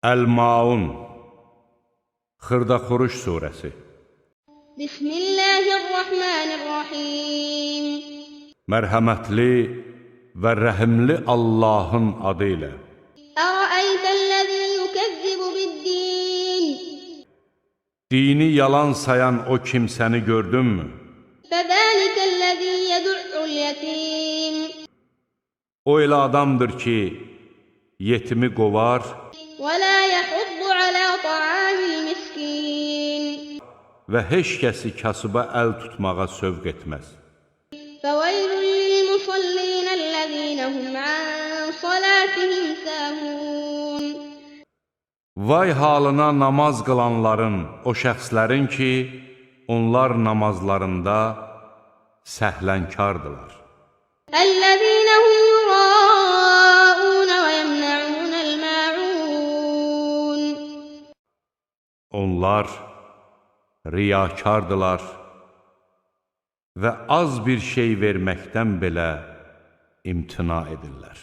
Əl-Maun Xırdaxuruş surəsi Bismillahirrahmanirrahim. Mərhəmətli və rəhimli Allahın adı ilə. Ərəəytəl-ləzî yukəzzibu bid-din. Dini yalan sayan o kimsəni gördünmü? Fəzəlikəl-ləzî yəd'ul-yətim. O elə adamdır ki, yetimi qovar Və lə yəhuddu alə ta'amil miskin. və heç kəsi kasıba əl tutmağa sövq etməz. Fəveylun lil-musallinəl-ləzîne hum an salâtihim sâhûn. Vay halına namaz qılanların, o şəxslərin ki, onlar namazlarında səhlənkardılar. Əl-ləzîne hum yurâûn və yemna'ûnəl ma'ûn. Onlar riyakardılar və az bir şey verməkdən belə imtina edirlər.